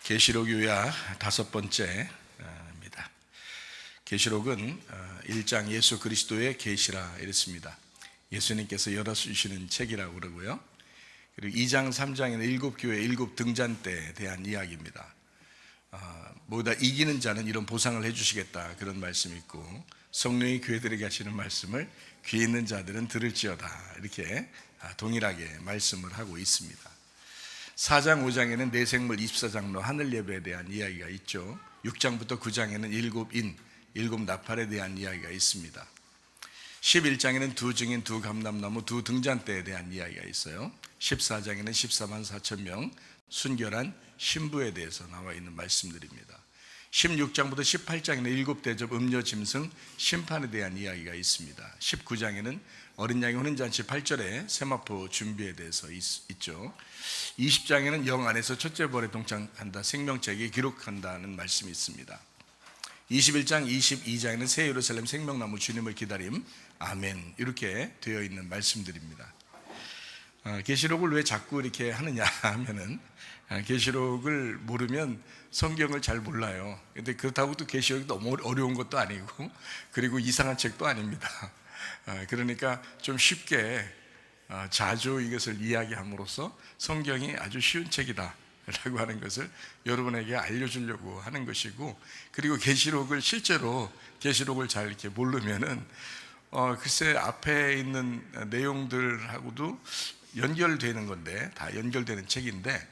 계시록 요약 5번째입니다. 계시록은 1장 예수 그리스도의 계시라 이랬습니다. 예수님께서 열어주시는 책이라고 그러고요. 그리고 2장 3장에는 7교회 7등잔대에 대한 이야기입니다. 모두 다 이기는 자는 이런 보상을 해주시겠다, 그런 말씀이 있고, 성령이 교회들에게 하시는 말씀을 귀 있는 자들은 들을지어다, 이렇게 동일하게 말씀을 하고 있습니다. 4장 5장에는 내생물 24장로 하늘 예배에 대한 이야기가 있죠. 6장부터 9장에는 7인 7나팔에 대한 이야기가 있습니다. 11장에는 2증인 2감람나무 2등잔대에 대한 이야기가 있어요. 14장에는 14만 4천 명 순결한 신부에 대해서 나와 있는 말씀들입니다. 16장부터 18장에는 7대접 음료 짐승 심판에 대한 이야기가 있습니다. 19장에는 어린 양의 혼인잔치 8절에 세마포 준비에 대해서 있죠. 20장에는 영 안에서 첫째 벌에 동참한다, 생명책에 기록한다는 말씀이 있습니다. 21장 22장에는 새 예루살렘 생명나무 주님을 기다림, 아멘, 이렇게 되어 있는 말씀들입니다. 계시록을 왜 자꾸 이렇게 하느냐 하면은, 계시록을 모르면 성경을 잘 몰라요. 근데 그렇다고 또 계시록이 너무 어려운 것도 아니고, 그리고 이상한 책도 아닙니다. 그러니까 좀 쉽게 자주 이것을 이야기함으로써 성경이 아주 쉬운 책이다 라고 하는 것을 여러분에게 알려주려고 하는 것이고, 그리고 계시록을 실제로 계시록을 잘 이렇게 모르면은 글쎄 앞에 있는 내용들하고도 연결되는 건데, 다 연결되는 책인데,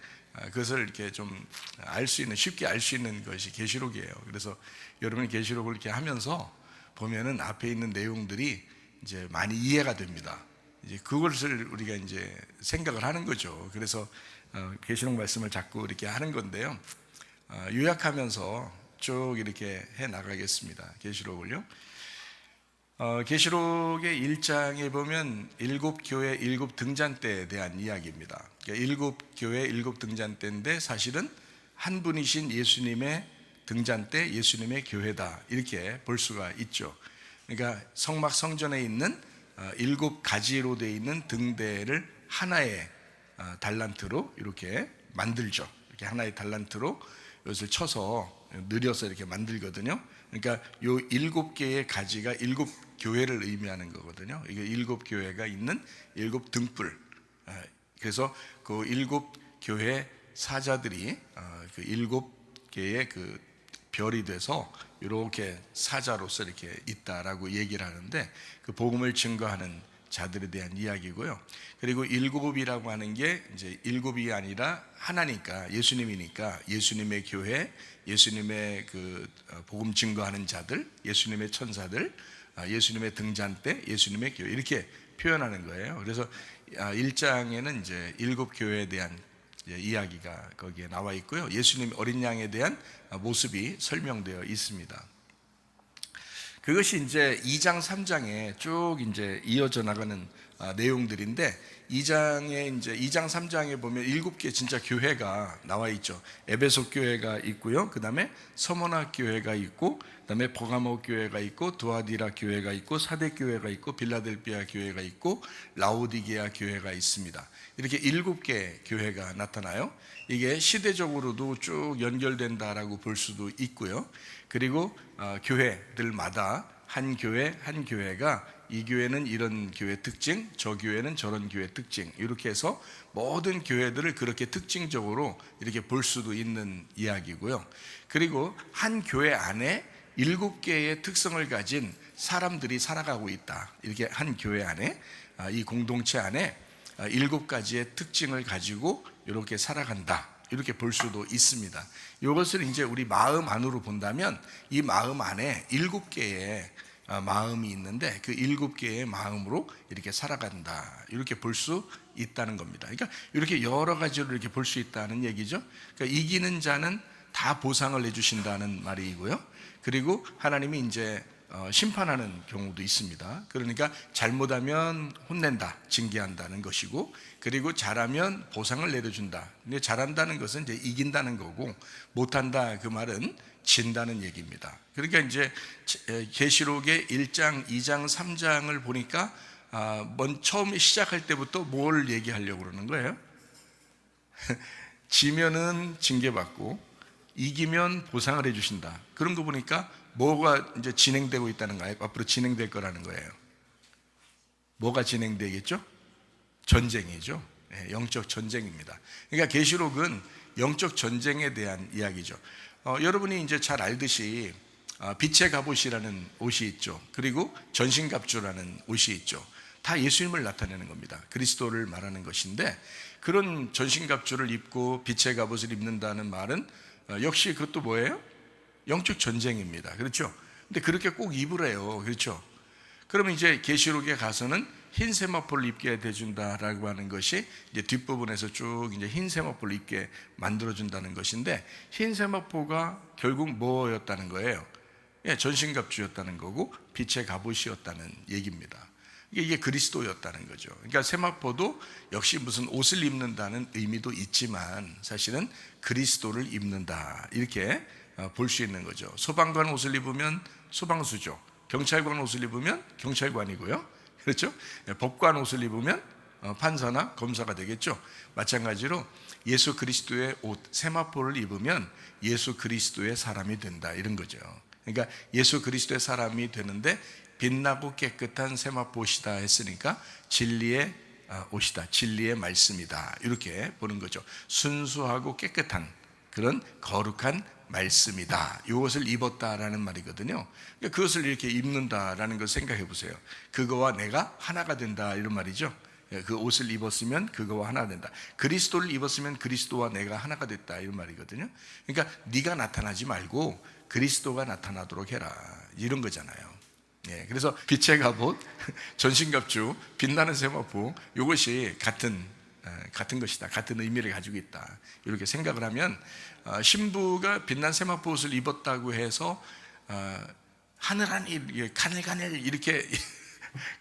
그것을 이렇게 좀 알 수 있는, 쉽게 알 수 있는 것이 계시록이에요. 그래서 여러분이 계시록을 이렇게 하면서 보면은 앞에 있는 내용들이 이제 많이 이해가 됩니다. 이제 그것을 우리가 이제 생각을 하는 거죠. 그래서 계시록 말씀을 자꾸 이렇게 하는 건데요. 요약하면서 쭉 이렇게 해 나가겠습니다. 계시록을요. 계시록의 1장에 보면 7교회 7등잔대에 대한 이야기입니다. 그러니까 7교회 7등잔대인데 사실은 한 분이신 예수님의 등잔대, 예수님의 교회다, 이렇게 볼 수가 있죠. 그러니까 성막 성전에 있는 7가지로 되어 있는 등대를 하나의 달란트로 이렇게 만들죠. 이렇게 하나의 달란트로 이것을 쳐서 느려서 이렇게 만들거든요. 그러니까 요 7개의 가지가 7교회를 의미하는 거거든요. 이게 7교회가 있는 7등불. 그래서 그 7교회 사자들이 그 7개의 그 별이 돼서 이렇게 사자로서 이렇게 있다라고 얘기를 하는데, 그 복음을 증거하는 자들에 대한 이야기고요. 그리고 7이라고 하는 게 이제 7이 아니라 하나니까, 예수님이니까 예수님의 교회, 예수님의 그 복음 증거하는 자들, 예수님의 천사들, 예수님의 등잔대, 예수님의 교회, 이렇게 표현하는 거예요. 그래서 1장에는 이제 7교회에 대한 이야기가 거기에 나와 있고요. 예수님 어린 양에 대한 모습이 설명되어 있습니다. 그것이 이제 2장 3장에 쭉 이제 이어져 나가는 내용들인데, 2장 3장에 보면 7개 진짜 교회가 나와 있죠. 에베소 교회가 있고요. 그 다음에 서머나 교회가 있고, 그 다음에 버가모 교회가 있고, 두아디라 교회가 있고, 사대 교회가 있고, 빌라델비아 교회가 있고, 라오디게아 교회가 있습니다. 이렇게 7개 교회가 나타나요. 이게 시대적으로도 쭉 연결된다라고 볼 수도 있고요. 그리고 교회들마다 한 교회 한 교회가, 이 교회는 이런 교회 특징, 저 교회는 저런 교회 특징, 이렇게 해서 모든 교회들을 그렇게 특징적으로 이렇게 볼 수도 있는 이야기고요. 그리고 한 교회 안에 7개의 특성을 가진 사람들이 살아가고 있다. 이렇게 한 교회 안에, 이 공동체 안에 7가지의 특징을 가지고 이렇게 살아간다, 이렇게 볼 수도 있습니다. 이것을 이제 우리 마음 안으로 본다면, 이 마음 안에 7개의 마음이 있는데, 그 7개의 마음으로 이렇게 살아간다, 이렇게 볼 수 있다는 겁니다. 그러니까 이렇게 여러 가지로 이렇게 볼 수 있다는 얘기죠. 그러니까 이기는 자는 다 보상을 해주신다는 말이고요. 그리고 하나님이 이제 심판하는 경우도 있습니다. 그러니까 잘못하면 혼낸다, 징계한다는 것이고, 그리고 잘하면 보상을 내려준다. 근데 잘한다는 것은 이제 이긴다는 거고, 못한다, 그 말은 진다는 얘기입니다. 그러니까 이제 계시록의 1장, 2장, 3장을 보니까 처음에 시작할 때부터 뭘 얘기하려고 그러는 거예요? 지면은 징계받고, 이기면 보상을 해주신다. 그런 거 보니까 뭐가 이제 진행되고 있다는 거예요? 앞으로 진행될 거라는 거예요. 뭐가 진행되겠죠? 전쟁이죠. 영적 전쟁입니다. 그러니까 계시록은 영적 전쟁에 대한 이야기죠. 여러분이 이제 잘 알듯이 빛의 갑옷이라는 옷이 있죠. 그리고 전신갑주라는 옷이 있죠. 다 예수님을 나타내는 겁니다. 그리스도를 말하는 것인데, 그런 전신갑주를 입고 빛의 갑옷을 입는다는 말은 역시 그것도 뭐예요? 영적 전쟁입니다. 그렇죠? 근데 그렇게 꼭 입으래요. 그렇죠? 그러면 이제 계시록에 가서는 흰 세마포를 입게 해준다라고 하는 것이 이제 뒷부분에서 쭉 이제 흰 세마포를 입게 만들어준다는 것인데, 흰 세마포가 결국 뭐였다는 거예요? 전신갑주였다는 거고 빛의 갑옷이었다는 얘기입니다. 이게 그리스도였다는 거죠. 그러니까 세마포도 역시 무슨 옷을 입는다는 의미도 있지만 사실은 그리스도를 입는다, 이렇게 볼 수 있는 거죠. 소방관 옷을 입으면 소방수죠. 경찰관 옷을 입으면 경찰관이고요. 그렇죠? 법관 옷을 입으면 판사나 검사가 되겠죠. 마찬가지로 예수 그리스도의 옷, 세마포를 입으면 예수 그리스도의 사람이 된다, 이런 거죠. 그러니까 예수 그리스도의 사람이 되는데 빛나고 깨끗한 세마포시다 했으니까 진리의 옷이다, 진리의 말씀이다, 이렇게 보는 거죠. 순수하고 깨끗한 그런 거룩한 말씀이다, 이것을 입었다라는 말이거든요. 그러니까 그것을 이렇게 입는다라는 걸 생각해 보세요. 그거와 내가 하나가 된다, 이런 말이죠. 그 옷을 입었으면 그거와 하나가 된다. 그리스도를 입었으면 그리스도와 내가 하나가 됐다, 이런 말이거든요. 그러니까 네가 나타나지 말고 그리스도가 나타나도록 해라, 이런 거잖아요. 그래서 빛의 갑옷, 전신갑주, 빛나는 세마포, 이것이 같은 것이다, 같은 의미를 가지고 있다, 이렇게 생각을 하면 신부가 빛난 세마포 옷을 입었다고 해서 하늘하늘 가늘가늘 이렇게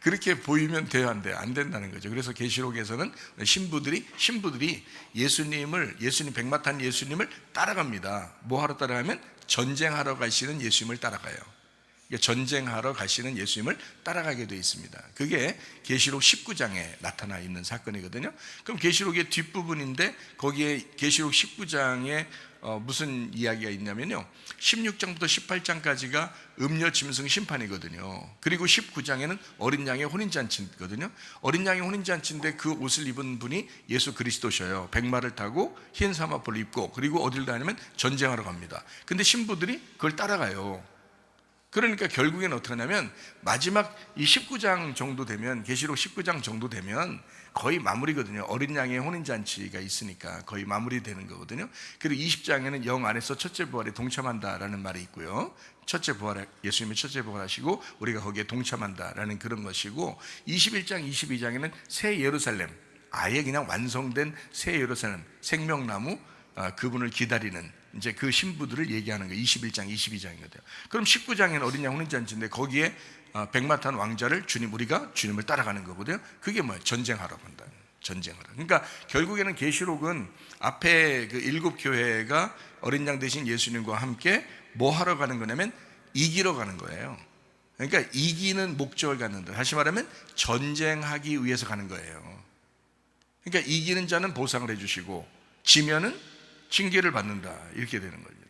그렇게 보이면 돼야 안 된다는 거죠. 그래서 계시록에서는 신부들이 예수님 백마탄 예수님을 따라갑니다. 뭐 하러 따라가면 전쟁하러 가시는 예수님을 따라가요. 전쟁하러 가시는 예수님을 따라가게 되어 있습니다. 그게 계시록 19장에 나타나 있는 사건이거든요. 그럼 계시록의 뒷부분인데 거기에 계시록 19장에 무슨 이야기가 있냐면요, 16장부터 18장까지가 음녀 짐승 심판이거든요. 그리고 19장에는 어린 양의 혼인잔치거든요. 어린 양의 혼인잔치인데 그 옷을 입은 분이 예수 그리스도셔요. 백마를 타고 흰 사마포를 입고, 그리고 어딜 가냐면 전쟁하러 갑니다. 근데 신부들이 그걸 따라가요. 그러니까 결국에는 어떻게 하냐면 마지막 이 19장 정도 되면, 계시록 19장 정도 되면 거의 마무리거든요. 어린 양의 혼인잔치가 있으니까 거의 마무리되는 거거든요. 그리고 20장에는 영 안에서 첫째 부활에 동참한다라는 말이 있고요. 첫째 부활, 예수님이 첫째 부활하시고 우리가 거기에 동참한다라는 그런 것이고, 21장, 22장에는 새 예루살렘, 아예 그냥 완성된 새 예루살렘, 생명나무, 그분을 기다리는 이제 그 신부들을 얘기하는 거예요. 21장, 22장이거든요. 그럼 19장에는 어린 양 혼인잔치인데 거기에 백마탄 왕자를 우리가 주님을 따라가는 거거든요. 그게 뭐예요? 전쟁하러 간다. 전쟁하러. 그러니까 결국에는 계시록은 앞에 그 7 교회가 어린 양 대신 예수님과 함께 뭐 하러 가는 거냐면 이기러 가는 거예요. 그러니까 이기는 목적을 갖는다. 다시 말하면 전쟁하기 위해서 가는 거예요. 그러니까 이기는 자는 보상을 해주시고 지면은 징계를 받는다, 이렇게 되는 겁니다.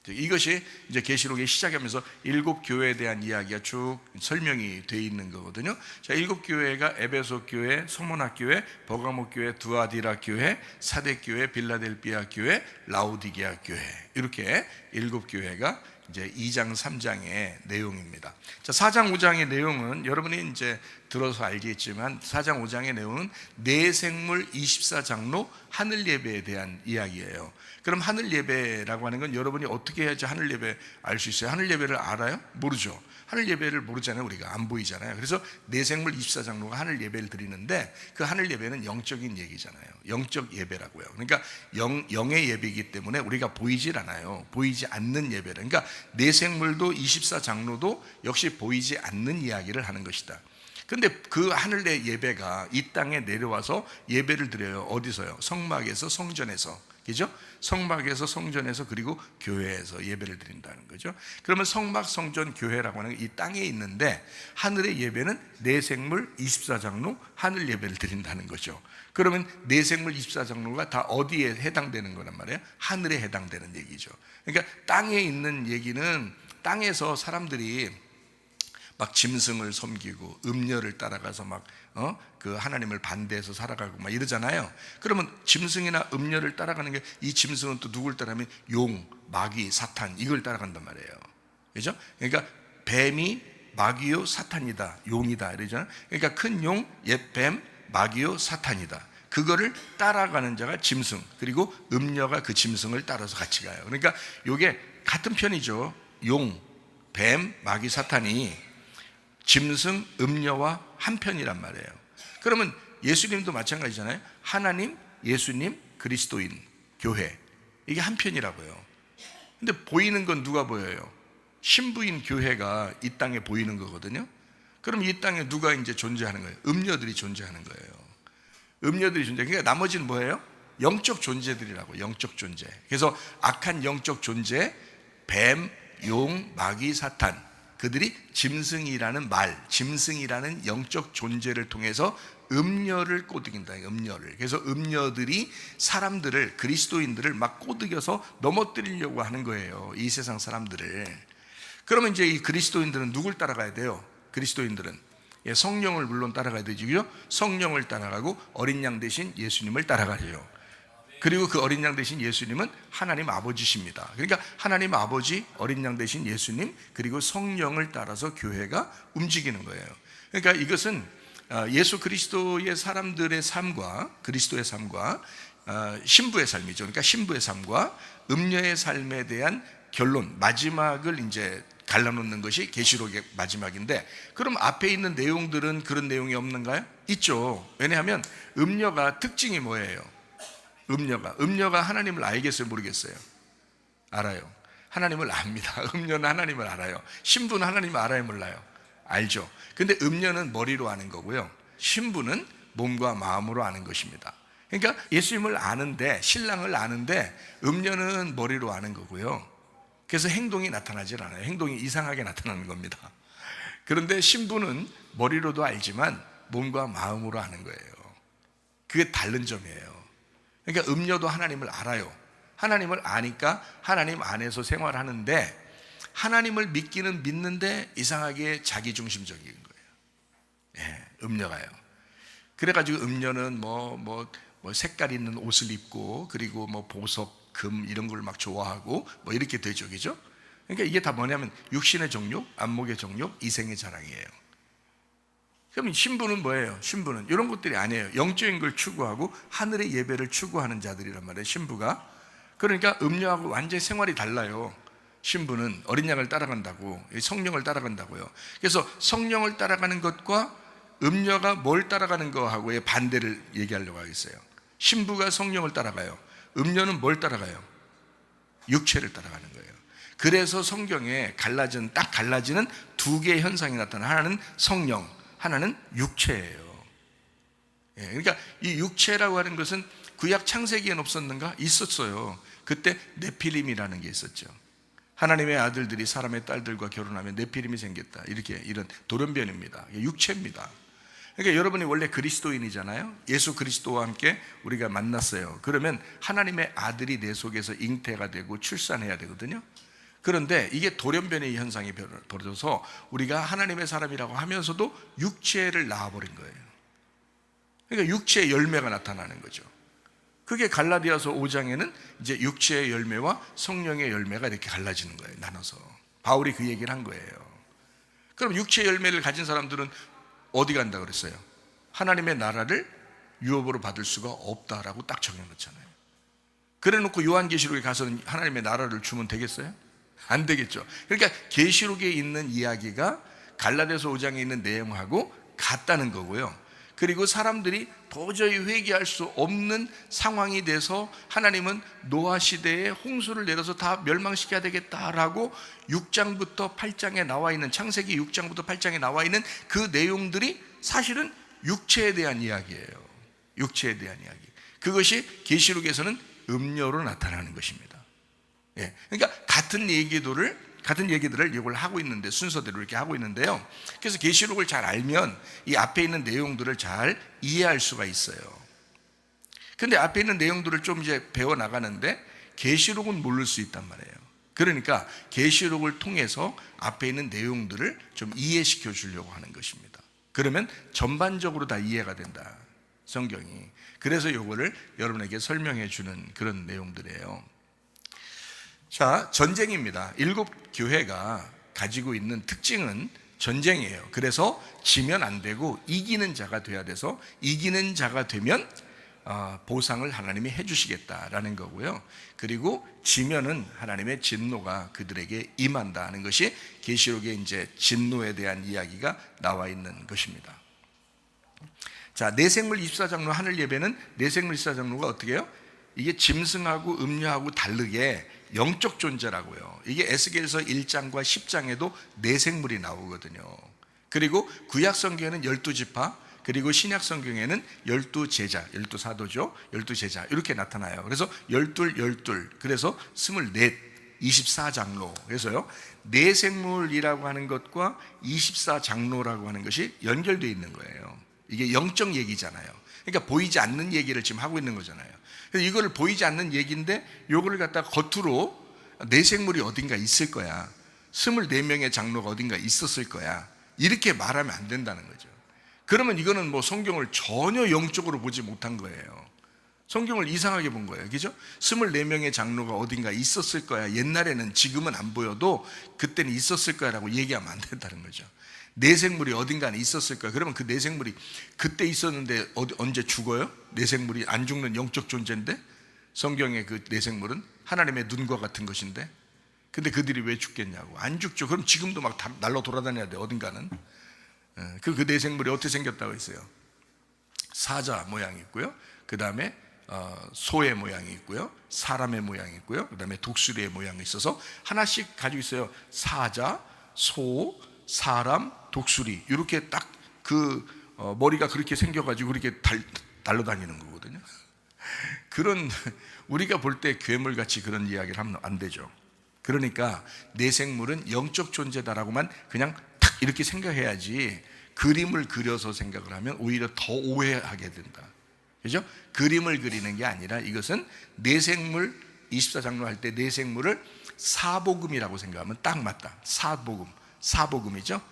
이것이 이제 계시록의 시작하면서 7 교회에 대한 이야기가 쭉 설명이 되어 있는 거거든요. 자, 7 교회가 에베소 교회, 소모나 교회, 버가모 교회, 두아디라 교회, 사대 교회, 빌라델비아 교회, 라오디게아 교회, 이렇게 7 교회가 이제 2장, 3장의 내용입니다. 자, 4장, 5장의 내용은 여러분이 이제 들어서 알겠지만 4장, 5장의 내용은 내생물 24장로 하늘 예배에 대한 이야기예요. 그럼 하늘 예배라고 하는 건 여러분이 어떻게 해야지 하늘 예배 알 수 있어요? 하늘 예배를 알아요? 모르죠. 하늘 예배를 모르잖아요. 우리가 안 보이잖아요. 그래서 내생물 24장로가 하늘 예배를 드리는데 그 하늘 예배는 영적인 얘기잖아요. 영적 예배라고요. 그러니까 영의 예배이기 때문에 우리가 보이질 않아요. 보이지 않는 예배를. 그러니까 내생물도 24장로도 역시 보이지 않는 이야기를 하는 것이다. 근데 그 하늘의 예배가 이 땅에 내려와서 예배를 드려요. 어디서요? 성막에서, 성전에서. 그죠? 성막에서, 성전에서, 그리고 교회에서 예배를 드린다는 거죠. 그러면 성막, 성전, 교회라고 하는 게 이 땅에 있는데, 하늘의 예배는 내생물 24장로 하늘 예배를 드린다는 거죠. 그러면 내생물 24장로가 다 어디에 해당되는 거란 말이에요? 하늘에 해당되는 얘기죠. 그러니까 땅에 있는 얘기는, 땅에서 사람들이 막 짐승을 섬기고 음녀를 따라가서 막 그 하나님을 반대해서 살아가고 막 이러잖아요. 그러면 짐승이나 음녀를 따라가는 게, 이 짐승은 또 누굴 따라가면 용, 마귀, 사탄, 이걸 따라간단 말이에요. 그죠? 그러니까 뱀이 마귀요 사탄이다, 용이다 이러잖아요. 그러니까 큰 용, 옛뱀, 마귀요 사탄이다. 그거를 따라가는 자가 짐승, 그리고 음녀가 그 짐승을 따라서 같이 가요. 그러니까 이게 같은 편이죠. 용, 뱀, 마귀, 사탄이 짐승, 음녀와 한 편이란 말이에요. 그러면 예수님도 마찬가지잖아요. 하나님, 예수님, 그리스도인, 교회, 이게 한 편이라고요. 근데 보이는 건 누가 보여요? 신부인 교회가 이 땅에 보이는 거거든요. 그럼 이 땅에 누가 이제 존재하는 거예요? 음녀들이 존재하는 거예요. 음녀들이 존재. 그러니까 나머지는 뭐예요? 영적 존재들이라고. 영적 존재. 그래서 악한 영적 존재, 뱀, 용, 마귀, 사탄, 그들이 짐승이라는 말, 짐승이라는 영적 존재를 통해서 음녀를 꼬드긴다. 음녀를. 그래서 음녀들이 사람들을, 그리스도인들을 막 꼬드겨서 넘어뜨리려고 하는 거예요, 이 세상 사람들을. 그러면 이제 이 그리스도인들은 누굴 따라가야 돼요? 그리스도인들은 성령을 물론 따라가야 되죠. 성령을 따라가고 어린 양 대신 예수님을 따라가죠. 그리고 그 어린 양 대신 예수님은 하나님 아버지십니다. 그러니까 하나님 아버지, 어린 양 대신 예수님, 그리고 성령을 따라서 교회가 움직이는 거예요. 그러니까 이것은 예수 그리스도의 사람들의 삶과, 그리스도의 삶과 신부의 삶이죠. 그러니까 신부의 삶과 음녀의 삶에 대한 결론, 마지막을 이제 갈라놓는 것이 계시록의 마지막인데, 그럼 앞에 있는 내용들은 그런 내용이 없는가요? 있죠. 왜냐하면 음녀가 특징이 뭐예요? 음녀가 하나님을 알겠어요, 모르겠어요? 알아요. 하나님을 압니다. 음녀는 하나님을 알아요. 신부는 하나님을 알아요, 몰라요? 알죠. 근데 음녀는 머리로 아는 거고요, 신부는 몸과 마음으로 아는 것입니다. 그러니까 예수님을 아는데, 신랑을 아는데, 음녀는 머리로 아는 거고요. 그래서 행동이 나타나질 않아요. 행동이 이상하게 나타나는 겁니다. 그런데 신부는 머리로도 알지만 몸과 마음으로 아는 거예요. 그게 다른 점이에요. 그러니까 음녀도 하나님을 알아요. 하나님을 아니까 하나님 안에서 생활하는데, 하나님을 믿기는 믿는데 이상하게 자기중심적인 거예요. 예, 음녀가요. 그래가지고 음녀는 뭐 색깔 있는 옷을 입고, 그리고 뭐 보석, 금 이런 걸 막 좋아하고 뭐 이렇게 되죠, 그죠? 그러니까 이게 다 뭐냐면 육신의 정욕, 안목의 정욕, 이생의 자랑이에요. 그럼 신부는 뭐예요? 신부는 이런 것들이 아니에요. 영적인 걸 추구하고 하늘의 예배를 추구하는 자들이란 말이에요, 신부가. 그러니까 음녀하고 완전히 생활이 달라요. 신부는 어린 양을 따라간다고, 성령을 따라간다고요. 그래서 성령을 따라가는 것과 음녀가 뭘 따라가는 거하고의 반대를 얘기하려고 하겠어요. 신부가 성령을 따라가요. 음녀는 뭘 따라가요? 육체를 따라가는 거예요. 그래서 성경에 딱 갈라지는 두 개의 현상이 나타나요. 하나는 성령, 하나는 육체예요. 예, 그러니까 이 육체라고 하는 것은 구약 창세기엔 없었는가? 있었어요. 그때 네피림이라는 게 있었죠. 하나님의 아들들이 사람의 딸들과 결혼하면 네피림이 생겼다, 이런 돌연변입니다. 육체입니다. 그러니까 여러분이 원래 그리스도인이잖아요. 예수 그리스도와 함께 우리가 만났어요. 그러면 하나님의 아들이 내 속에서 잉태가 되고 출산해야 되거든요. 그런데 이게 돌연변의 현상이 벌어져서 우리가 하나님의 사람이라고 하면서도 육체를 낳아버린 거예요. 그러니까 육체의 열매가 나타나는 거죠. 그게 갈라디아서 5장에는 이제 육체의 열매와 성령의 열매가 이렇게 갈라지는 거예요, 나눠서. 바울이 그 얘기를 한 거예요. 그럼 육체의 열매를 가진 사람들은 어디 간다 그랬어요? 하나님의 나라를 유업으로 받을 수가 없다라고 딱 정해놓잖아요. 그래 놓고 요한계시록에 가서는 하나님의 나라를 주면 되겠어요? 안 되겠죠. 그러니까 계시록에 있는 이야기가 갈라디아서 5장에 있는 내용하고 같다는 거고요. 그리고 사람들이 도저히 회개할 수 없는 상황이 돼서 하나님은 노아 시대에 홍수를 내려서 다 멸망시켜야 되겠다라고 6장부터 8장에 나와 있는, 창세기 6장부터 8장에 나와 있는 그 내용들이 사실은 육체에 대한 이야기예요. 육체에 대한 이야기. 그것이 계시록에서는 음료로 나타나는 것입니다. 예, 그러니까 같은 얘기들을 이걸 하고 있는데, 순서대로 이렇게 하고 있는데요. 그래서 계시록을 잘 알면 이 앞에 있는 내용들을 잘 이해할 수가 있어요. 근데 앞에 있는 내용들을 좀 이제 배워 나가는데 계시록은 모를 수 있단 말이에요. 그러니까 계시록을 통해서 앞에 있는 내용들을 좀 이해시켜 주려고 하는 것입니다. 그러면 전반적으로 다 이해가 된다, 성경이. 그래서 이거를 여러분에게 설명해 주는 그런 내용들이에요. 자, 전쟁입니다. 7교회가 가지고 있는 특징은 전쟁이에요. 그래서 지면 안 되고 이기는 자가 돼야 돼서, 이기는 자가 되면 보상을 하나님이 해주시겠다라는 거고요. 그리고 지면은 하나님의 진노가 그들에게 임한다는 것이 계시록에 이제 진노에 대한 이야기가 나와 있는 것입니다. 자, 내생물 24장로 하늘 예배는, 내생물 24장로가 어떻게 해요? 이게 짐승하고 음녀하고 다르게 영적 존재라고요. 이게 에스겔서 1장과 10장에도 내생물이 나오거든요. 그리고 구약 성경에는 12지파, 그리고 신약 성경에는 12제자, 12사도죠. 12제자 이렇게 나타나요. 그래서 12, 그래서 24, 24장로. 그래서요, 내생물이라고 하는 것과 24장로라고 하는 것이 연결되어 있는 거예요. 이게 영적 얘기잖아요. 그러니까 보이지 않는 얘기를 지금 하고 있는 거잖아요. 그래서 이거를 보이지 않는 얘기인데 요거를 갖다가 겉으로 내생물이 어딘가 있을 거야, 24명의 장로가 어딘가 있었을 거야, 이렇게 말하면 안 된다는 거죠. 그러면 이거는 뭐 성경을 전혀 영적으로 보지 못한 거예요. 성경을 이상하게 본 거예요. 그죠? 24명의 장로가 어딘가 있었을 거야, 옛날에는, 지금은 안 보여도 그때는 있었을 거야 라고 얘기하면 안 된다는 거죠. 내생물이 어딘가에 있었을 거야. 그러면 그 내생물이 그때 있었는데 언제 죽어요? 내생물이 안 죽는 영적 존재인데, 성경의 그 내생물은 하나님의 눈과 같은 것인데, 근데 그들이 왜 죽겠냐고. 안 죽죠. 그럼 지금도 막 날로 돌아다녀야 돼, 어딘가는. 그 내생물이 어떻게 생겼다고 했어요? 사자 모양이 있고요, 그 다음에 소의 모양이 있고요, 사람의 모양이 있고요, 그 다음에 독수리의 모양이 있어서 하나씩 가지고 있어요. 사자, 소, 사람, 독수리, 이렇게 딱 그 머리가 그렇게 생겨가지고 그렇게 달려다니는 거거든요. 그런, 우리가 볼 때 괴물같이 그런 이야기를 하면 안 되죠. 그러니까 내생물은 영적 존재다라고만 그냥 탁 이렇게 생각해야지, 그림을 그려서 생각을 하면 오히려 더 오해하게 된다. 그죠? 그림을 그리는 게 아니라 이것은 내생물, 24장로 할 때 내생물을 사복음이라고 생각하면 딱 맞다. 사복음이죠.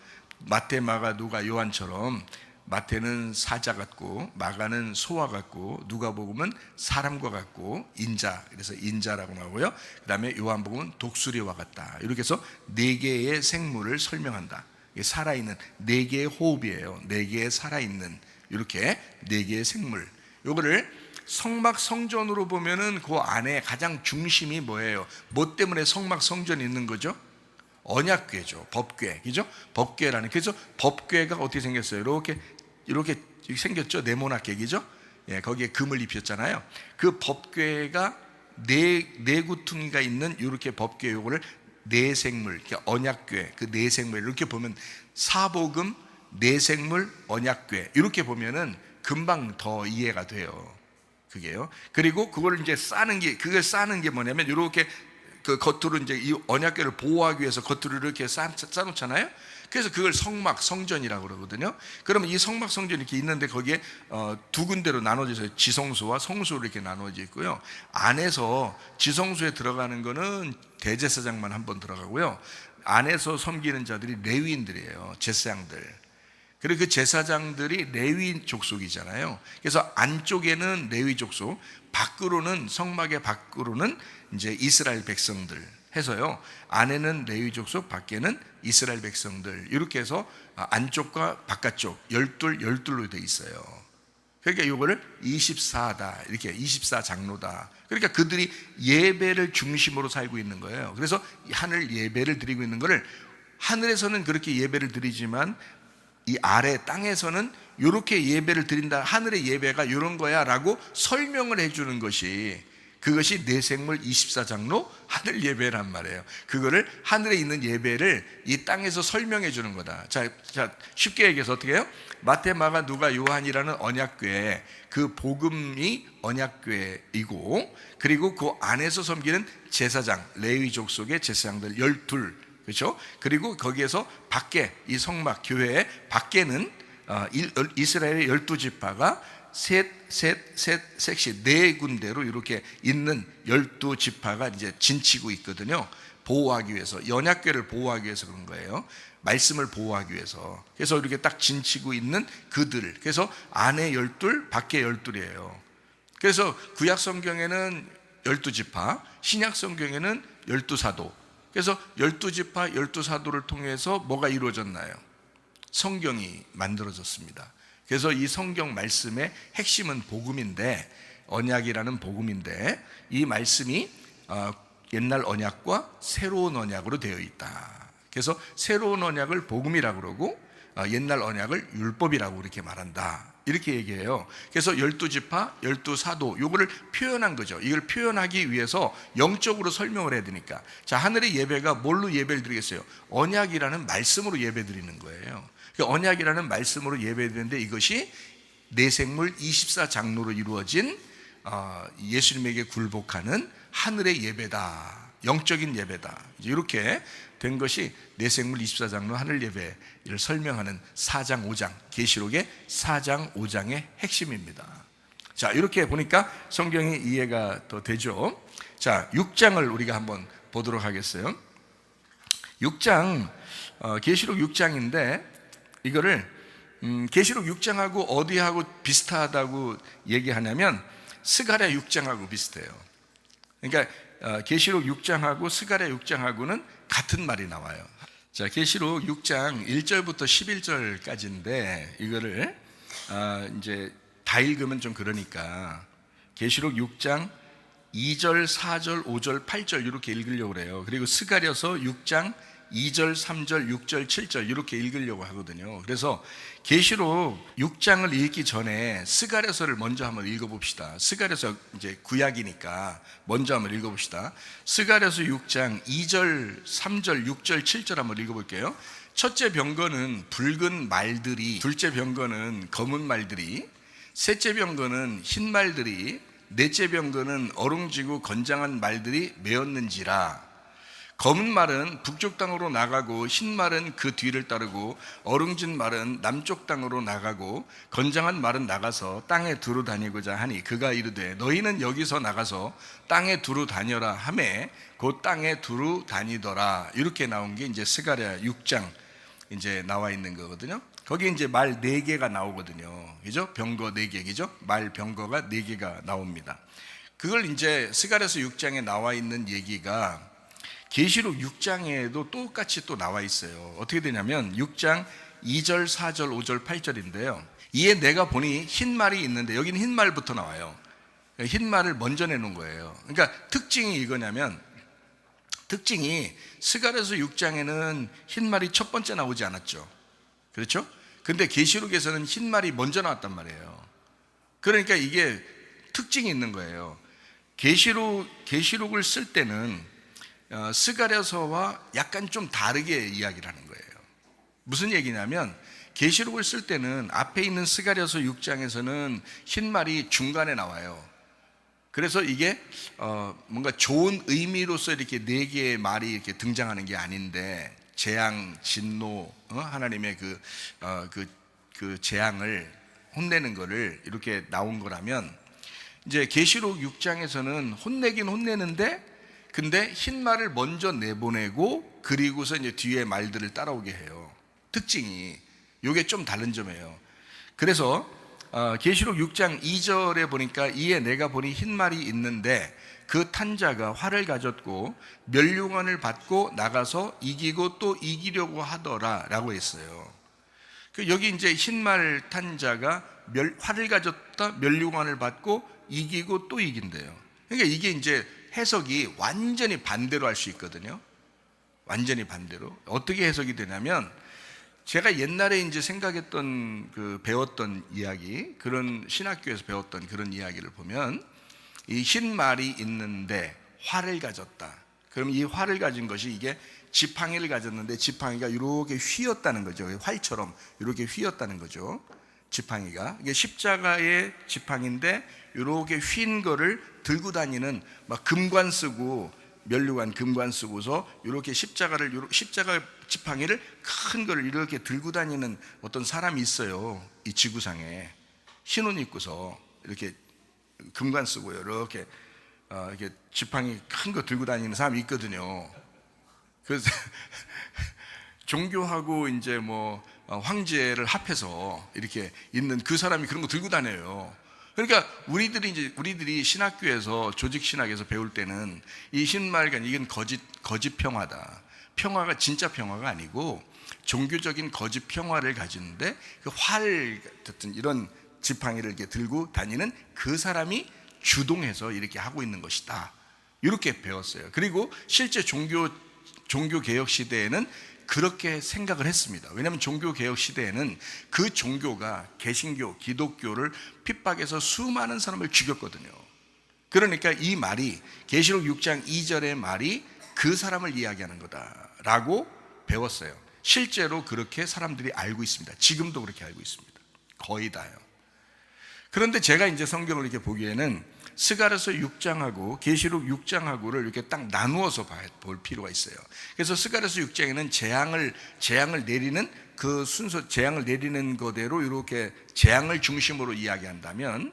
마태, 마가, 누가, 요한처럼 마태는 사자 같고, 마가는 소와 같고, 누가복음은 사람과 같고, 인자, 그래서 인자라고 나오고요. 그 다음에 요한복음은 독수리와 같다. 이렇게 해서 4개의 생물을 설명한다. 살아있는 4개의 호흡이에요. 4개의 살아있는, 이렇게 4개의 생물. 요거를 성막 성전으로 보면은 그 안에 가장 중심이 뭐예요? 뭐 때문에 성막 성전이 있는 거죠? 언약궤죠. 법궤. 그죠? 법궤라는. 그래서 법궤가 어떻게 생겼어요? 이렇게 생겼죠. 네모나게. 그죠? 예, 거기에 금을 입혔잖아요. 그 법궤가 네 구퉁이가 있는 이렇게 법궤, 요거를 내생물, 언약궤, 그 내생물, 이렇게 보면 사복음, 내생물, 언약궤, 이렇게 보면은 금방 더 이해가 돼요. 그게요. 그리고 그걸 이제 그걸 싸는 게 뭐냐면, 이렇게 그 겉으로 이제 이 언약궤를 보호하기 위해서 겉으로 이렇게 싸놓잖아요. 그래서 그걸 성막 성전이라고 그러거든요. 그러면 이 성막 성전이 이렇게 있는데, 거기에 두 군데로 나눠져서 지성소와 성소로 이렇게 나눠져 있고요. 안에서 지성소에 들어가는 거는 대제사장만 한 번 들어가고요, 안에서 섬기는 자들이 레위인들이에요. 제사장들. 그리고 그 제사장들이 레위 족속이잖아요. 그래서 안쪽에는 레위 족속, 밖으로는, 성막의 밖으로는 이제 이스라엘 백성들 해서요, 안에는 레위 족속, 밖에는 이스라엘 백성들, 이렇게 해서 안쪽과 바깥쪽 12로 되어 있어요. 그러니까 이거를 24다, 이렇게 24장로다. 그러니까 그들이 예배를 중심으로 살고 있는 거예요. 그래서 하늘 예배를 드리고 있는 거를, 하늘에서는 그렇게 예배를 드리지만 이 아래 땅에서는 이렇게 예배를 드린다, 하늘의 예배가 이런 거야 라고 설명을 해주는 것이, 그것이 내생물 24장로 하늘 예배란 말이에요. 그거를 하늘에 있는 예배를 이 땅에서 설명해 주는 거다. 자, 쉽게 얘기해서 어떻게 해요? 마태, 마가, 누가, 요한이라는 언약궤, 그 복음이 언약궤이고, 그리고 그 안에서 섬기는 제사장, 레위 족속의 제사장들 12, 그렇죠? 그리고 거기에서 밖에 이 성막 교회 밖에는 이스라엘의 12지파가 셋씩 네 군데로 이렇게 있는 12지파가 이제 진치고 있거든요. 보호하기 위해서, 연약궤를 보호하기 위해서 그런 거예요. 말씀을 보호하기 위해서. 그래서 이렇게 딱 진치고 있는 그들. 그래서 안에 12, 밖에 12이에요. 그래서 구약 성경에는 12지파, 신약 성경에는 12사도. 그래서 12지파, 12사도를 통해서 뭐가 이루어졌나요? 성경이 만들어졌습니다. 그래서 이 성경 말씀의 핵심은 복음인데, 언약이라는 복음인데, 이 말씀이 옛날 언약과 새로운 언약으로 되어 있다. 그래서 새로운 언약을 복음이라고 그러고 옛날 언약을 율법이라고 이렇게 말한다, 이렇게 얘기해요. 그래서 12지파, 12사도 요거를 표현한 거죠. 이걸 표현하기 위해서 영적으로 설명을 해야 되니까. 자, 하늘의 예배가 뭘로 예배를 드리겠어요? 언약이라는 말씀으로 예배 드리는 거예요. 언약이라는 말씀으로 예배 드리는데, 이것이 내생물 24장로로 이루어진 예수님에게 굴복하는 하늘의 예배다, 영적인 예배다. 이렇게 된 것이 내생물 24장로 하늘 예배를 설명하는 4장 5장, 계시록의 4장 5장의 핵심입니다. 자, 이렇게 보니까 성경이 이해가 더 되죠. 자, 6장을 우리가 한번 보도록 하겠어요. 6장, 계시록 6장인데 이거를 계시록 6장하고 어디하고 비슷하다고 얘기하냐면 스가랴 6장하고 비슷해요. 그러니까 계시록 6장하고 스가랴 6장하고는 같은 말이 나와요. 자, 계시록 6장 1절부터 11절까지인데 이거를 이제 다 읽으면 좀 그러니까 계시록 6장 2절, 4절, 5절, 8절 이렇게 읽으려고 그래요. 그리고 스가랴서 6장 2절, 3절, 6절, 7절 이렇게 읽으려고 하거든요. 그래서 계시록 6장을 읽기 전에 스가랴서를 먼저 한번 읽어봅시다. 스가랴서 이제 구약이니까 먼저 한번 읽어봅시다. 스가랴서 6장 2절, 3절, 6절, 7절 한번 읽어볼게요. 첫째 병거는 붉은 말들이, 둘째 병거는 검은 말들이, 셋째 병거는 흰 말들이, 넷째 병거는 어룽지고 건장한 말들이 메었는지라. 검은 말은 북쪽 땅으로 나가고 흰 말은 그 뒤를 따르고 어룽진 말은 남쪽 땅으로 나가고 건장한 말은 나가서 땅에 두루 다니고자 하니 그가 이르되 너희는 여기서 나가서 땅에 두루 다녀라 하매 곧 땅에 두루 다니더라. 이렇게 나온 게 이제 스가랴 6장 이제 나와 있는 거거든요. 거기 이제 말 4개가 나오거든요. 그죠? 병거 4개, 그죠? 말 병거가 4개가 나옵니다. 그걸 이제 스가랴서 6장에 나와 있는 얘기가 계시록 6장에도 똑같이 또 나와 있어요. 어떻게 되냐면 6장 2절, 4절, 5절, 8절인데요. 이에 내가 보니 흰 말이 있는데 여기는 흰 말부터 나와요. 흰 말을 먼저 내놓은 거예요. 그러니까 특징이 이거냐면, 특징이 스가랴서 6장에는 흰 말이 첫 번째 나오지 않았죠. 그렇죠? 근데 계시록에서는 흰 말이 먼저 나왔단 말이에요. 그러니까 이게 특징이 있는 거예요. 계시록을 쓸 때는 스가랴서와 약간 좀 다르게 이야기를 하는 거예요. 무슨 얘기냐면 계시록을 쓸 때는 앞에 있는 스가랴서 6장에서는 흰 말이 중간에 나와요. 그래서 이게 뭔가 좋은 의미로서 이렇게 4개의 말이 이렇게 등장하는 게 아닌데, 재앙, 진노, 하나님의 그 재앙을 혼내는 거를 이렇게 나온 거라면, 이제 계시록 6장에서는 혼내긴 혼내는데 근데 흰 말을 먼저 내보내고 그리고서 이제 뒤에 말들을 따라오게 해요. 특징이 이게 좀 다른 점이에요. 그래서 계시록 6장 2절에 보니까 이에 내가 보니 흰 말이 있는데 그 탄 자가 활을 가졌고 멸류관을 받고 나가서 이기고 또 이기려고 하더라 라고 했어요. 여기 이제 흰 말 탄 자가 활을 가졌다, 멸류관을 받고 이기고 또 이긴대요. 그러니까 이게 이제 해석이 완전히 반대로 할 수 있거든요. 완전히 반대로. 어떻게 해석이 되냐면, 제가 옛날에 이제 생각했던 배웠던 이야기, 그런 신학교에서 배웠던 그런 이야기를 보면, 이 흰 말이 있는데 활을 가졌다. 그럼 이 활을 가진 것이 이게 지팡이를 가졌는데 지팡이가 이렇게 휘었다는 거죠. 활처럼 이렇게 휘었다는 거죠. 지팡이가 이게 십자가의 지팡이인데 이렇게 휜 거를 들고 다니는 막 금관 쓰고 면류관 금관 쓰고서 이렇게 십자가 지팡이를 큰 거를 이렇게 들고 다니는 어떤 사람이 있어요. 이 지구상에 흰 옷 입고서 이렇게 금관 쓰고요. 이렇게 지팡이 큰 거 들고 다니는 사람이 있거든요. 그래서 종교하고 이제 뭐 황제를 합해서 이렇게 있는 그 사람이 그런 거 들고 다녀요. 그러니까 우리들이 신학교에서 조직 신학에서 배울 때는 이 흰말간 이건 거짓 평화다. 평화가 진짜 평화가 아니고 종교적인 거짓 평화를 가지는데 그 활 같은 이런 지팡이를 이렇게 들고 다니는 그 사람이 주동해서 이렇게 하고 있는 것이다. 이렇게 배웠어요. 그리고 실제 종교 개혁 시대에는 그렇게 생각을 했습니다. 왜냐하면 종교 개혁 시대에는 그 종교가 개신교, 기독교를 핍박해서 수많은 사람을 죽였거든요. 그러니까 이 말이 계시록 6장 2절의 말이 그 사람을 이야기하는 거다라고 배웠어요. 실제로 그렇게 사람들이 알고 있습니다. 지금도 그렇게 알고 있습니다. 거의 다요. 그런데 제가 이제 성경을 이렇게 보기에는 스가랴서 6장하고 계시록 6장하고를 이렇게 딱 나누어서 볼 필요가 있어요. 그래서 스가랴서 6장에는 재앙을 내리는 그 순서, 재앙을 내리는 거대로 이렇게 재앙을 중심으로 이야기한다면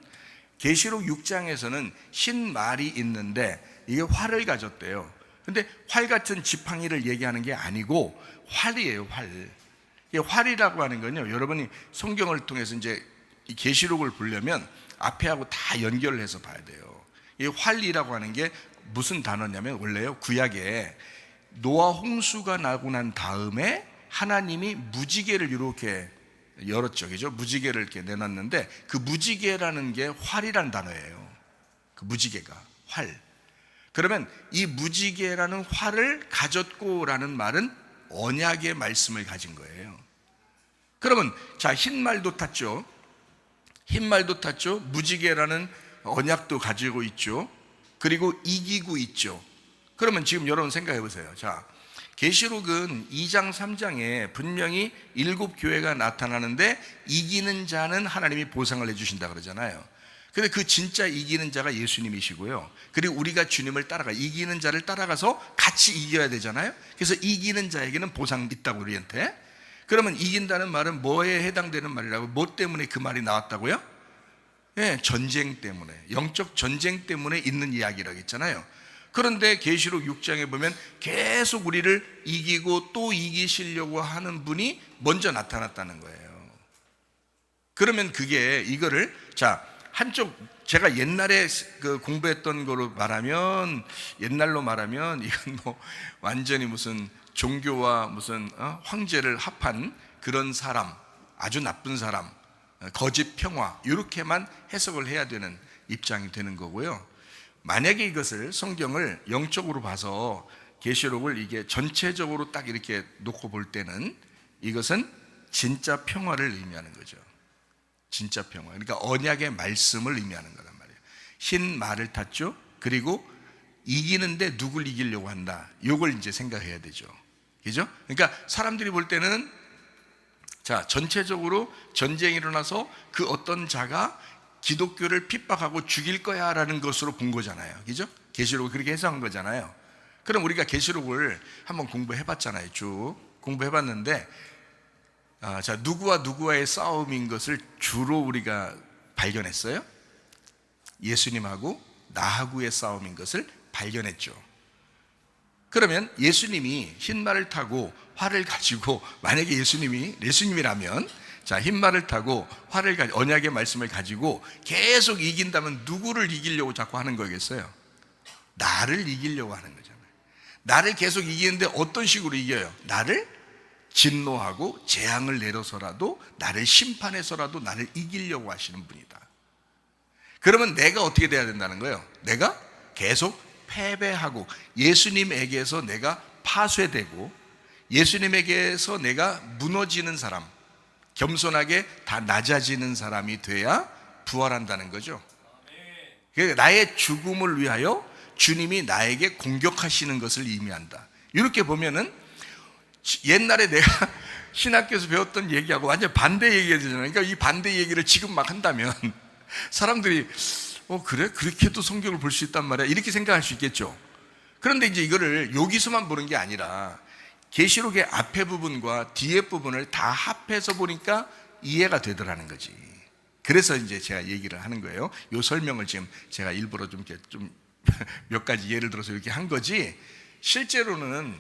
계시록 6장에서는 흰 말이 있는데 이게 활을 가졌대요. 근데 활 같은 지팡이를 얘기하는 게 아니고 활이에요, 활. 이 활이라고 하는 건요, 여러분이 성경을 통해서 이제 이 계시록을 보려면 앞에하고 다 연결을 해서 봐야 돼요. 이 활이라고 하는 게 무슨 단어냐면 원래요, 구약에 노아 홍수가 나고 난 다음에 하나님이 무지개를 이렇게 열었죠, 그죠? 무지개를 이렇게 내놨는데 그 무지개라는 게 활이라는 단어예요. 그 무지개가 활. 그러면 이 무지개라는 활을 가졌고라는 말은 언약의 말씀을 가진 거예요. 그러면 자, 흰 말도 탔죠. 흰 말도 탔죠. 무지개라는 언약도 가지고 있죠. 그리고 이기고 있죠. 그러면 지금 여러분 생각해 보세요. 자, 계시록은 2장 3장에 분명히 7교회가 나타나는데 이기는 자는 하나님이 보상을 해주신다 그러잖아요. 근데 그 진짜 이기는 자가 예수님이시고요. 그리고 우리가 주님을 이기는 자를 따라가서 같이 이겨야 되잖아요. 그래서 이기는 자에게는 보상이 있다고 우리한테. 그러면 이긴다는 말은 뭐에 해당되는 말이라고? 뭐 때문에 그 말이 나왔다고요? 예, 전쟁 때문에, 영적 전쟁 때문에 있는 이야기라고 했잖아요. 그런데 계시록 6장에 보면 계속 우리를 이기고 또 이기시려고 하는 분이 먼저 나타났다는 거예요. 그러면 이거를 자, 한쪽 제가 옛날에 그 공부했던 거로 말하면, 옛날로 말하면 이건 뭐 완전히 무슨 종교와 무슨 황제를 합한 그런 사람, 아주 나쁜 사람, 거짓 평화, 이렇게만 해석을 해야 되는 입장이 되는 거고요. 만약에 이것을 성경을 영적으로 봐서 계시록을 이게 전체적으로 딱 이렇게 놓고 볼 때는 이것은 진짜 평화를 의미하는 거죠. 진짜 평화. 그러니까 언약의 말씀을 의미하는 거란 말이에요. 흰 말을 탔죠. 그리고 이기는데 누굴 이기려고 한다. 이걸 이제 생각해야 되죠. 그죠? 그러니까 사람들이 볼 때는 자, 전체적으로 전쟁이 일어나서 그 어떤 자가 기독교를 핍박하고 죽일 거야 라는 것으로 본 거잖아요. 그죠? 계시록을 그렇게 해석한 거잖아요. 그럼 우리가 계시록을 한번 공부해 봤잖아요. 쭉 공부해 봤는데 자, 누구와 누구와의 싸움인 것을 주로 우리가 발견했어요. 예수님하고 나하고의 싸움인 것을 발견했죠. 그러면 예수님이 흰 말을 타고 활을 가지고, 만약에 예수님이라면 자, 흰 말을 타고 활을 가지고 언약의 말씀을 가지고 계속 이긴다면 누구를 이기려고 자꾸 하는 거겠어요? 나를 이기려고 하는 거잖아요. 나를 계속 이기는데 어떤 식으로 이겨요? 나를 진노하고 재앙을 내려서라도, 나를 심판해서라도 나를 이기려고 하시는 분이다. 그러면 내가 어떻게 돼야 된다는 거예요? 내가 계속 패배하고 예수님에게서 내가 파쇄되고 예수님에게서 내가 무너지는 사람, 겸손하게 다 낮아지는 사람이 돼야 부활한다는 거죠. 그러니까 나의 죽음을 위하여 주님이 나에게 공격하시는 것을 의미한다. 이렇게 보면은 옛날에 내가 신학교에서 배웠던 얘기하고 완전 반대 얘기가 되잖아요. 그러니까 이 반대 얘기를 지금 막 한다면 사람들이 그래? 그렇게도 성경을 볼 수 있단 말이야? 이렇게 생각할 수 있겠죠. 그런데 이제 이거를 여기서만 보는 게 아니라 계시록의 앞에 부분과 뒤에 부분을 다 합해서 보니까 이해가 되더라는 거지. 그래서 이제 제가 얘기를 하는 거예요. 이 설명을 지금 제가 일부러 좀 몇 가지 예를 들어서 이렇게 한 거지, 실제로는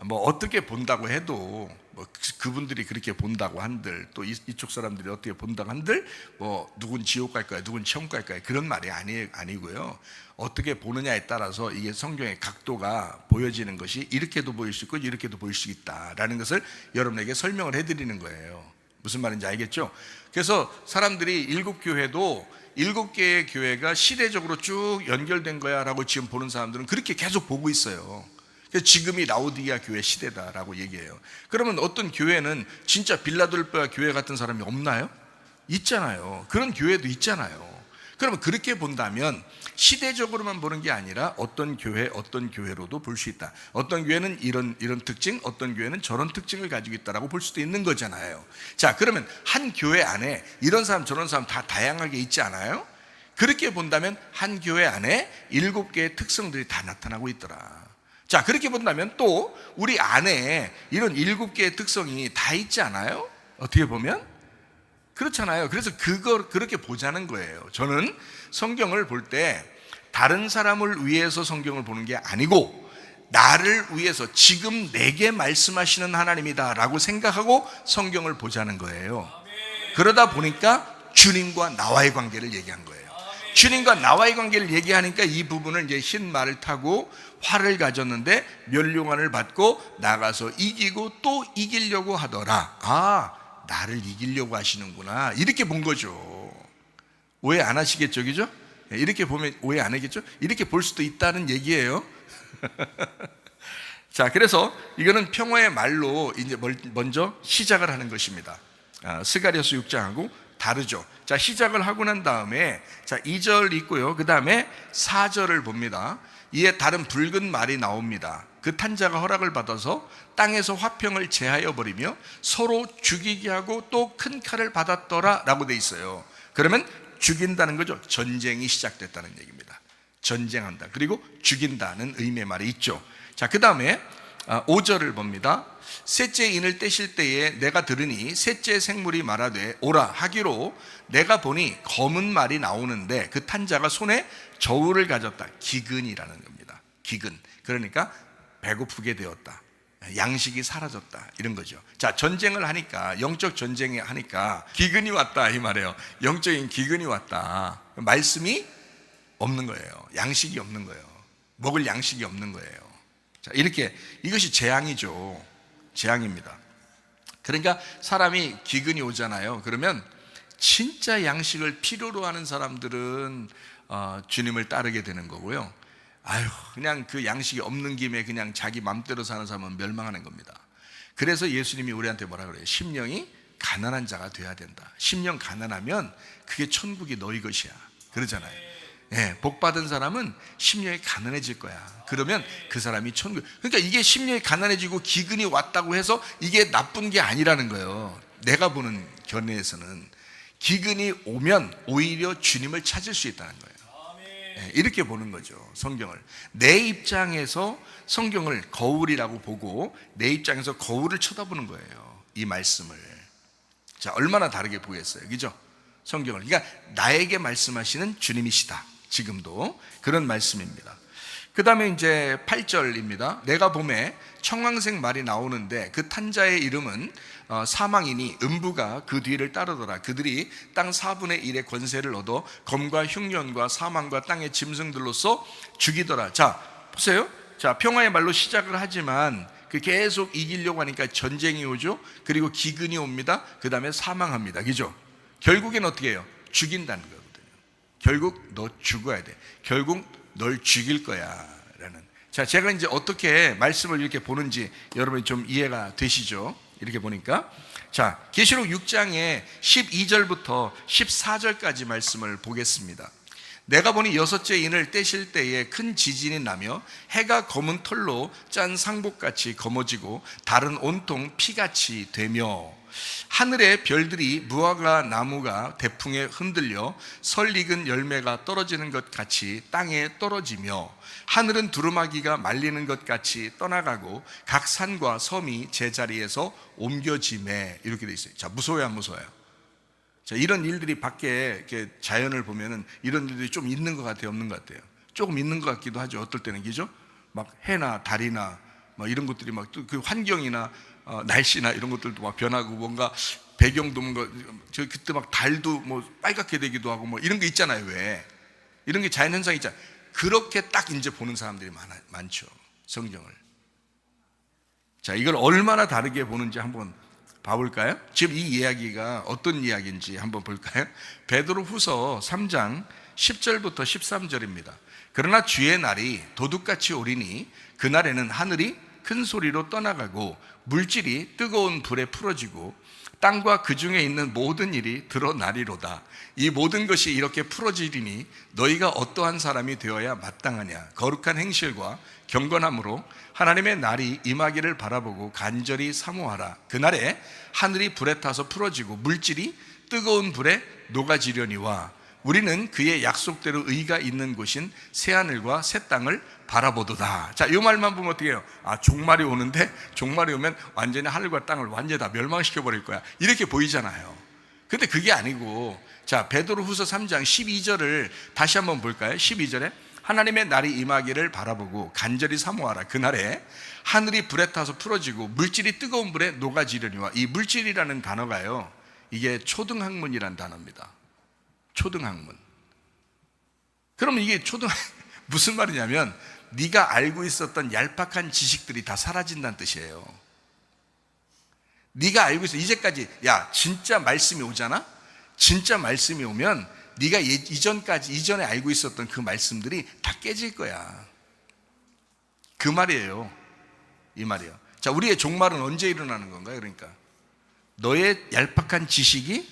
뭐 어떻게 본다고 해도 뭐 그분들이 그렇게 본다고 한들, 또 이쪽 사람들이 어떻게 본다고 한들 뭐 누군 지옥 갈 거야, 누군 천국 갈 거야, 그런 말이 아니고요. 어떻게 보느냐에 따라서 이게 성경의 각도가 보여지는 것이 이렇게도 보일 수 있고 이렇게도 보일 수 있다라는 것을 여러분에게 설명을 해드리는 거예요. 무슨 말인지 알겠죠? 그래서 사람들이 일곱 교회도 7개의 교회가 시대적으로 쭉 연결된 거야 라고 지금 보는 사람들은 그렇게 계속 보고 있어요. 그래서 지금이 라오디게아 교회 시대다라고 얘기해요. 그러면 어떤 교회는 진짜 빌라델피아 교회 같은 사람이 없나요? 있잖아요. 그런 교회도 있잖아요. 그러면 그렇게 본다면 시대적으로만 보는 게 아니라 어떤 교회로도 볼 수 있다. 어떤 교회는 이런 특징, 어떤 교회는 저런 특징을 가지고 있다라고 볼 수도 있는 거잖아요. 자, 그러면 한 교회 안에 이런 사람 저런 사람 다 다양하게 있지 않아요? 그렇게 본다면 한 교회 안에 7개의 특성들이 다 나타나고 있더라. 자, 그렇게 본다면 또 우리 안에 이런 7개의 특성이 다 있지 않아요? 어떻게 보면 그렇잖아요. 그래서 그렇게 보자는 거예요. 저는 성경을 볼 때 다른 사람을 위해서 성경을 보는 게 아니고 나를 위해서 지금 내게 말씀하시는 하나님이다 라고 생각하고 성경을 보자는 거예요. 그러다 보니까 주님과 나와의 관계를 얘기한 거예요. 주님과 나와의 관계를 얘기하니까 이 부분을 이제 흰 말을 타고 활을 가졌는데 멸류관을 받고 나가서 이기고 또 이기려고 하더라. 나를 이기려고 하시는구나, 이렇게 본 거죠. 오해 안 하시겠죠, 그죠? 이렇게 보면 오해 안 하겠죠? 이렇게 볼 수도 있다는 얘기예요. 자, 그래서 이거는 평화의 말로 이제 먼저 시작을 하는 것입니다. 스가랴서 6장하고 다르죠. 자, 시작을 하고 난 다음에 자 2절 있고요. 그 다음에 4절을 봅니다. 이에 다른 붉은 말이 나옵니다. 그 탄자가 허락을 받아서 땅에서 화평을 제하여 버리며 서로 죽이게 하고 또 큰 칼을 받았더라 라고 돼 있어요. 그러면 죽인다는 거죠. 전쟁이 시작됐다는 얘기입니다. 전쟁한다, 그리고 죽인다는 의미의 말이 있죠. 자, 그 다음에 5절을 봅니다. 셋째 인을 떼실 때에 내가 들으니 셋째 생물이 말하되 오라 하기로 내가 보니 검은 말이 나오는데 그 탄자가 손에 저울을 가졌다. 기근이라는 겁니다. 기근. 그러니까 배고프게 되었다, 양식이 사라졌다, 이런 거죠. 자, 전쟁을 하니까, 영적 전쟁이 하니까 기근이 왔다 이 말이에요. 영적인 기근이 왔다. 말씀이 없는 거예요. 양식이 없는 거예요. 먹을 양식이 없는 거예요. 자, 이렇게 이것이 재앙이죠. 재앙입니다. 그러니까 사람이 기근이 오잖아요. 그러면 진짜 양식을 필요로 하는 사람들은 주님을 따르게 되는 거고요. 그냥 그 양식이 없는 김에 그냥 자기 맘대로 사는 사람은 멸망하는 겁니다. 그래서 예수님이 우리한테 뭐라 그래요? 심령이 가난한 자가 돼야 된다. 심령 가난하면 그게 천국이 너희 것이야, 그러잖아요. 복 받은 사람은 심령이 가난해질 거야. 그러면 그 사람이 천국. 그러니까 이게 심령이 가난해지고 기근이 왔다고 해서 이게 나쁜 게 아니라는 거예요. 내가 보는 견해에서는 기근이 오면 오히려 주님을 찾을 수 있다는 거예요. 이렇게 보는 거죠, 성경을. 내 입장에서 성경을 거울이라고 보고 내 입장에서 거울을 쳐다보는 거예요, 이 말씀을. 자, 얼마나 다르게 보겠어요, 그죠? 성경을. 그러니까 나에게 말씀하시는 주님이시다, 지금도 그런 말씀입니다. 그 다음에 이제 8절입니다. 내가 봄에 청황색 말이 나오는데 그 탄자의 이름은 사망이니 음부가 그 뒤를 따르더라. 그들이 땅 4분의 1의 권세를 얻어 검과 흉년과 사망과 땅의 짐승들로서 죽이더라. 자, 보세요. 자, 평화의 말로 시작을 하지만 그 계속 이기려고 하니까 전쟁이 오죠. 그리고 기근이 옵니다. 그 다음에 사망합니다, 그죠? 결국엔 어떻게 해요? 죽인다는 거거든요. 결국 너 죽어야 돼. 결국 널 죽일 거야 라는. 자, 제가 이제 어떻게 말씀을 이렇게 보는지 여러분이 좀 이해가 되시죠? 이렇게 보니까. 자, 계시록 6장의 12절부터 14절까지 말씀을 보겠습니다. 내가 보니 여섯째 인을 떼실 때에 큰 지진이 나며 해가 검은 털로 짠 상복같이 검어지고 달은 온통 피같이 되며 하늘의 별들이 무화과 나무가 대풍에 흔들려 설익은 열매가 떨어지는 것 같이 땅에 떨어지며 하늘은 두루마기가 말리는 것 같이 떠나가고 각 산과 섬이 제자리에서 옮겨지매. 이렇게 돼 있어요. 자, 무서워요, 안 무서워요? 자, 이런 일들이 밖에 이렇게 자연을 보면은 이런 일들이 좀 있는 것 같아요, 없는 것 같아요? 조금 있는 것 같기도 하죠. 어떨 때는, 그죠? 막 해나 달이나 막 이런 것들이 막 그 환경이나 날씨나 이런 것들도 막 변하고 뭔가 배경도 뭔가 저 그때 막 달도 뭐 빨갛게 되기도 하고 뭐 이런 게 있잖아요. 왜? 이런 게 자연 현상이 있잖아요. 그렇게 딱 이제 보는 사람들이 많죠. 성경을. 자, 이걸 얼마나 다르게 보는지 한번 봐볼까요? 지금 이 이야기가 어떤 이야기인지 한번 볼까요? 베드로후서 3장 10절부터 13절입니다. 그러나 주의 날이 도둑같이 오리니 그날에는 하늘이 큰 소리로 떠나가고 물질이 뜨거운 불에 풀어지고 땅과 그 중에 있는 모든 일이 드러나리로다. 이 모든 것이 이렇게 풀어지리니 너희가 어떠한 사람이 되어야 마땅하냐? 거룩한 행실과 경건함으로 하나님의 날이 임하기를 바라보고 간절히 사모하라. 그날에 하늘이 불에 타서 풀어지고 물질이 뜨거운 불에 녹아지려니와 우리는 그의 약속대로 의가 있는 곳인 새하늘과 새 땅을 바라보도다. 자, 이 말만 보면 어떻게 해요? 아, 종말이 오는데 종말이 오면 완전히 하늘과 땅을 완전히 다 멸망시켜 버릴 거야, 이렇게 보이잖아요. 근데 그게 아니고, 자, 베드로후서 3장 12절을 다시 한번 볼까요? 12절에 하나님의 날이 임하기를 바라보고 간절히 사모하라. 그날에 하늘이 불에 타서 풀어지고 물질이 뜨거운 불에 녹아지려니와. 이 물질이라는 단어가요, 이게 초등학문이라는 단어입니다. 초등학문. 그러면 이게 무슨 말이냐면 네가 알고 있었던 얄팍한 지식들이 다 사라진다는 뜻이에요. 네가 알고 있어. 이제까지, 야, 진짜 말씀이 오잖아? 진짜 말씀이 오면 네가 이전에 알고 있었던 그 말씀들이 다 깨질 거야. 그 말이에요. 이 말이에요. 자, 우리의 종말은 언제 일어나는 건가요? 그러니까 너의 얄팍한 지식이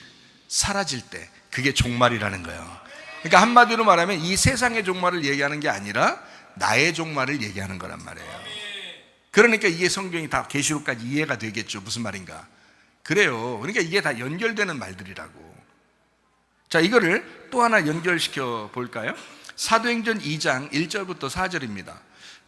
사라질 때, 그게 종말이라는 거예요. 그러니까 한마디로 말하면 이 세상의 종말을 얘기하는 게 아니라 나의 종말을 얘기하는 거란 말이에요. 그러니까 이게 성경이 다 계시록까지 이해가 되겠죠. 무슨 말인가? 그래요. 그러니까 이게 다 연결되는 말들이라고. 자, 이거를 또 하나 연결시켜 볼까요? 사도행전 2장 1절부터 4절입니다.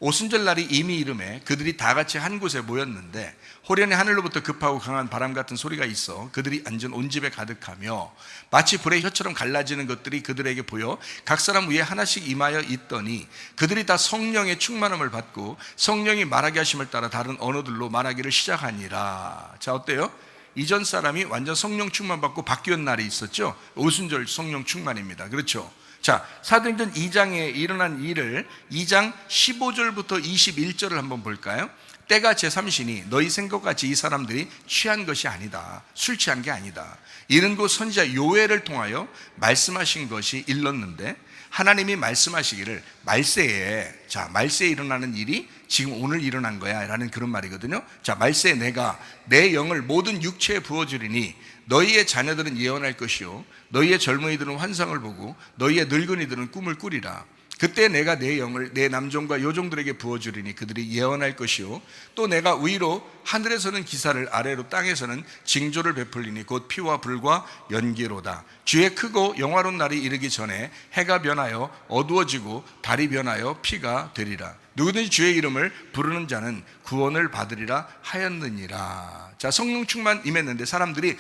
오순절 날이 이미 이름에 그들이 다 같이 한 곳에 모였는데 호련히 하늘로부터 급하고 강한 바람 같은 소리가 있어 그들이 앉은 온 집에 가득하며 마치 불의 혀처럼 갈라지는 것들이 그들에게 보여 각 사람 위에 하나씩 임하여 있더니 그들이 다 성령의 충만함을 받고 성령이 말하게 하심을 따라 다른 언어들로 말하기를 시작하니라. 자, 어때요? 이전 사람이 완전 성령 충만 받고 바뀌었던 날이 있었죠. 오순절 성령 충만입니다. 그렇죠? 자, 사도행전 2장에 일어난 일을 2장 15절부터 21절을 한번 볼까요? 때가 제3시니 너희 생각같이 이 사람들이 취한 것이 아니다. 술 취한 게 아니다. 이는 곧 선지자 요엘을 통하여 말씀하신 것이 일렀는데 하나님이 말씀하시기를 말세에, 자, 말세에 일어나는 일이 지금 오늘 일어난 거야 라는 그런 말이거든요. 자, 말세에 내가 내 영을 모든 육체에 부어주리니 너희의 자녀들은 예언할 것이요 너희의 젊은이들은 환상을 보고 너희의 늙은이들은 꿈을 꾸리라. 그때 내가 내 영을 내 남종과 여종들에게 부어주리니 그들이 예언할 것이요 또 내가 위로 하늘에서는 기사를 아래로 땅에서는 징조를 베풀리니 곧 피와 불과 연기로다. 주의 크고 영화로운 날이 이르기 전에 해가 변하여 어두워지고 달이 변하여 피가 되리라. 누구든지 주의 이름을 부르는 자는 구원을 받으리라 하였느니라. 자, 성령 충만 임했는데 사람들이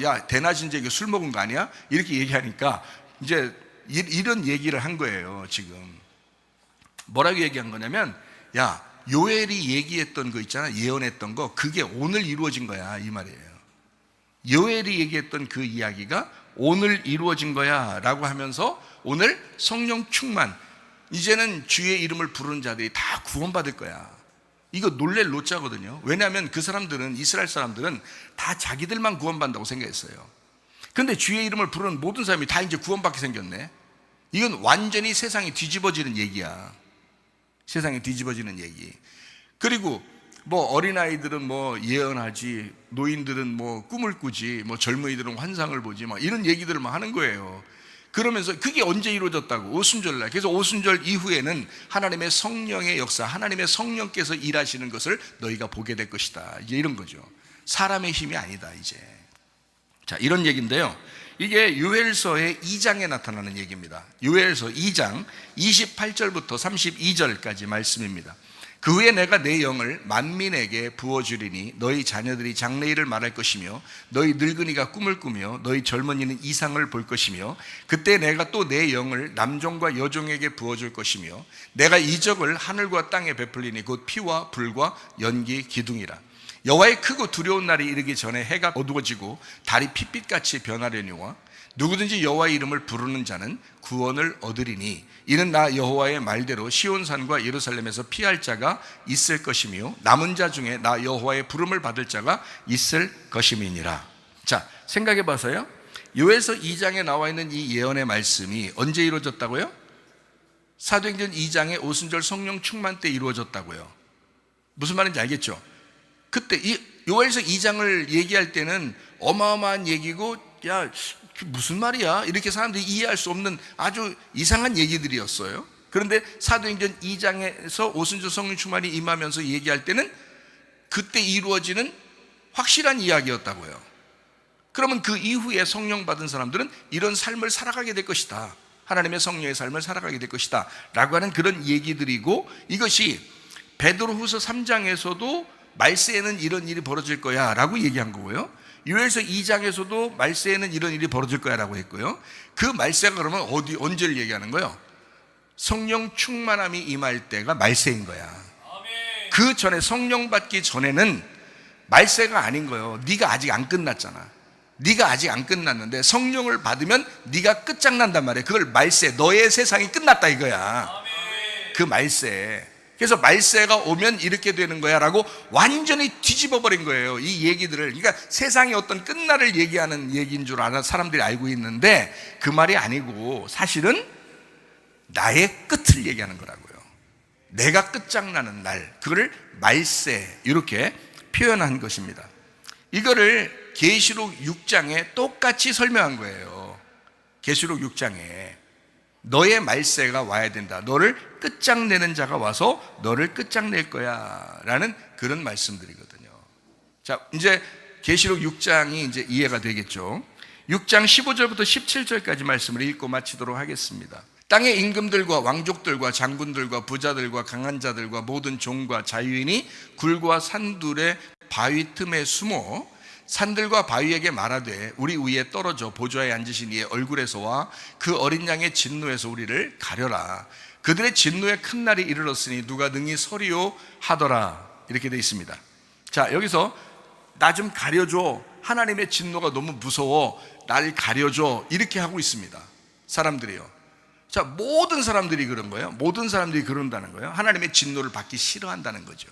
야 대낮 이제 이거 술 먹은 거 아니야? 이렇게 얘기하니까 이제 이런 얘기를 한 거예요. 지금 뭐라고 얘기한 거냐면, 야, 요엘이 얘기했던 거 있잖아, 예언했던 거, 그게 오늘 이루어진 거야, 이 말이에요. 요엘이 얘기했던 그 이야기가 오늘 이루어진 거야 라고 하면서 오늘 성령 충만, 이제는 주의 이름을 부르는 자들이 다 구원받을 거야. 이거 놀랄 노자거든요. 왜냐하면 그 사람들은, 이스라엘 사람들은 다 자기들만 구원받는다고 생각했어요. 근데 주의 이름을 부르는 모든 사람이 다 이제 구원받게 생겼네. 이건 완전히 세상이 뒤집어지는 얘기야. 세상이 뒤집어지는 얘기. 그리고 뭐 어린아이들은 뭐 예언하지, 노인들은 뭐 꿈을 꾸지, 뭐 젊은이들은 환상을 보지, 막 이런 얘기들을 막 하는 거예요. 그러면서 그게 언제 이루어졌다고? 오순절날. 그래서 오순절 이후에는 하나님의 성령의 역사, 하나님의 성령께서 일하시는 것을 너희가 보게 될 것이다. 이제 이런 거죠. 사람의 힘이 아니다 이제. 자, 이런 얘기인데요, 이게 요엘서의 2장에 나타나는 얘기입니다. 요엘서 2장 28절부터 32절까지 말씀입니다. 그 후에 내가 내 영을 만민에게 부어주리니 너희 자녀들이 장래일을 말할 것이며 너희 늙은이가 꿈을 꾸며 너희 젊은이는 이상을 볼 것이며 그때 내가 또 내 영을 남종과 여종에게 부어줄 것이며 내가 이적을 하늘과 땅에 베풀리니 곧 피와 불과 연기 기둥이라. 여호와의 크고 두려운 날이 이르기 전에 해가 어두워지고 달이 핏빛같이 변하려니와 누구든지 여호와의 이름을 부르는 자는 구원을 얻으리니 이는 나 여호와의 말대로 시온산과 예루살렘에서 피할 자가 있을 것이며 남은 자 중에 나 여호와의 부름을 받을 자가 있을 것임이니라. 자, 생각해 봐서요, 요엘서 2장에 나와 있는 이 예언의 말씀이 언제 이루어졌다고요? 사도행전 2장의 오순절 성령 충만 때 이루어졌다고요. 무슨 말인지 알겠죠? 그때 이 요엘서 2장을 얘기할 때는 어마어마한 얘기고, 야 무슨 말이야? 이렇게 사람들이 이해할 수 없는 아주 이상한 얘기들이었어요. 그런데 사도행전 2장에서 오순절 성령 충만이 임하면서 얘기할 때는 그때 이루어지는 확실한 이야기였다고요. 그러면 그 이후에 성령 받은 사람들은 이런 삶을 살아가게 될 것이다, 하나님의 성령의 삶을 살아가게 될 것이다 라고 하는 그런 얘기들이고, 이것이 베드로후서 3장에서도 말세에는 이런 일이 벌어질 거야 라고 얘기한 거고요, 요엘서 2장에서도 말세에는 이런 일이 벌어질 거야 라고 했고요. 그 말세가 그러면 언제를 얘기하는 거예요? 성령 충만함이 임할 때가 말세인 거야. 그 전에, 성령 받기 전에는 말세가 아닌 거예요. 네가 아직 안 끝났잖아. 네가 아직 안 끝났는데 성령을 받으면 네가 끝장난단 말이에요. 그걸 말세, 너의 세상이 끝났다 이거야. 그 말세. 그래서 말세가 오면 이렇게 되는 거야 라고 완전히 뒤집어 버린 거예요, 이 얘기들을. 그러니까 세상의 어떤 끝날을 얘기하는 얘기인 줄 알아 사람들이 알고 있는데 그 말이 아니고 사실은 나의 끝을 얘기하는 거라고요. 내가 끝장나는 날, 그거를 말세 이렇게 표현한 것입니다. 이거를 계시록 6장에 똑같이 설명한 거예요. 계시록 6장에 너의 말세가 와야 된다, 너를 끝장내는 자가 와서 너를 끝장낼 거야 라는 그런 말씀들이거든요. 자, 이제 계시록 6장이 이제 이해가 되겠죠. 6장 15절부터 17절까지 말씀을 읽고 마치도록 하겠습니다. 땅의 임금들과 왕족들과 장군들과 부자들과 강한 자들과 모든 종과 자유인이 굴과 산둘의 바위 틈에 숨어 산들과 바위에게 말하되 우리 위에 떨어져 보좌에 앉으신 이의 얼굴에서와 그 어린 양의 진노에서 우리를 가려라. 그들의 진노의 큰 날이 이르렀으니 누가 능히 서리요 하더라. 이렇게 되어 있습니다. 자, 여기서 나 좀 가려줘, 하나님의 진노가 너무 무서워, 날 가려줘, 이렇게 하고 있습니다, 사람들이요. 자, 모든 사람들이 그런 거예요. 모든 사람들이 그런다는 거예요. 하나님의 진노를 받기 싫어한다는 거죠.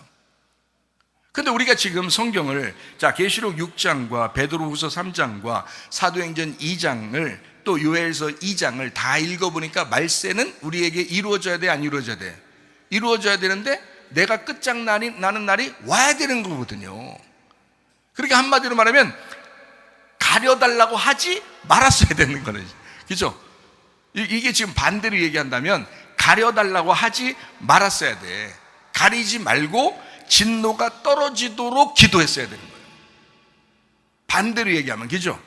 근데 우리가 지금 성경을, 자, 계시록 6장과 베드로후서 3장과 사도행전 2장을 또 요엘서 2장을 다 읽어보니까 말세는 우리에게 이루어져야 돼, 안 이루어져야 돼? 이루어져야 되는데 내가 끝장나는 날이 와야 되는 거거든요. 그러니까 한마디로 말하면 가려달라고 하지 말았어야 되는 거는, 그죠? 이게 지금 반대로 얘기한다면 가려달라고 하지 말았어야 돼. 가리지 말고 진노가 떨어지도록 기도했어야 되는 거예요, 반대로 얘기하면. 그죠?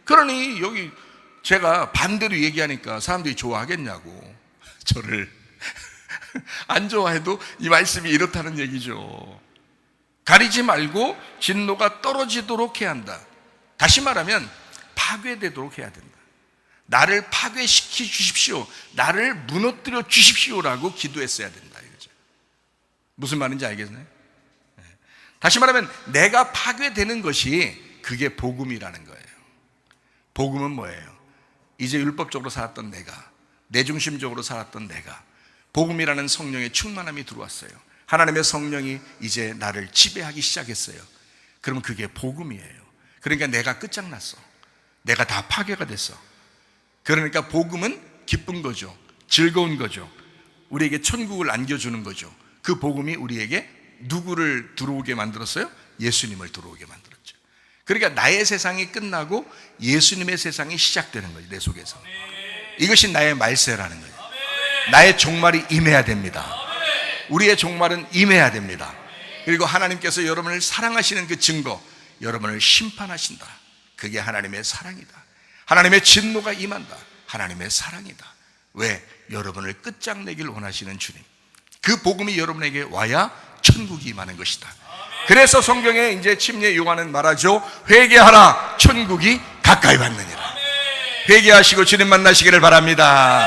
그러니 여기 제가 반대로 얘기하니까 사람들이 좋아하겠냐고. 저를 안 좋아해도 이 말씀이 이렇다는 얘기죠. 가리지 말고 진노가 떨어지도록 해야 한다. 다시 말하면 파괴되도록 해야 된다. 나를 파괴시켜 주십시오, 나를 무너뜨려 주십시오라고 기도했어야 된다 이거죠. 무슨 말인지 알겠나요? 다시 말하면 내가 파괴되는 것이 그게 복음이라는 거예요. 복음은 뭐예요? 이제 율법적으로 살았던 내가, 내중심적으로 살았던 내가, 복음이라는 성령의 충만함이 들어왔어요. 하나님의 성령이 이제 나를 지배하기 시작했어요. 그러면 그게 복음이에요. 그러니까 내가 끝장났어, 내가 다 파괴가 됐어. 그러니까 복음은 기쁜 거죠, 즐거운 거죠, 우리에게 천국을 안겨주는 거죠. 그 복음이 우리에게 누구를 들어오게 만들었어요? 예수님을 들어오게 만들었죠. 그러니까 나의 세상이 끝나고 예수님의 세상이 시작되는 거죠, 내 속에서. 이것이 나의 말세라는 거예요. 나의 종말이 임해야 됩니다. 우리의 종말은 임해야 됩니다. 그리고 하나님께서 여러분을 사랑하시는 그 증거, 여러분을 심판하신다. 그게 하나님의 사랑이다. 하나님의 진노가 임한다. 하나님의 사랑이다. 왜? 여러분을 끝장내길 원하시는 주님. 그 복음이 여러분에게 와야 천국이 임하는 것이다. 그래서 성경에 이제 침례 요한은 말하죠. 회개하라, 천국이 가까이 왔느니라. 회개하시고 주님 만나시기를 바랍니다.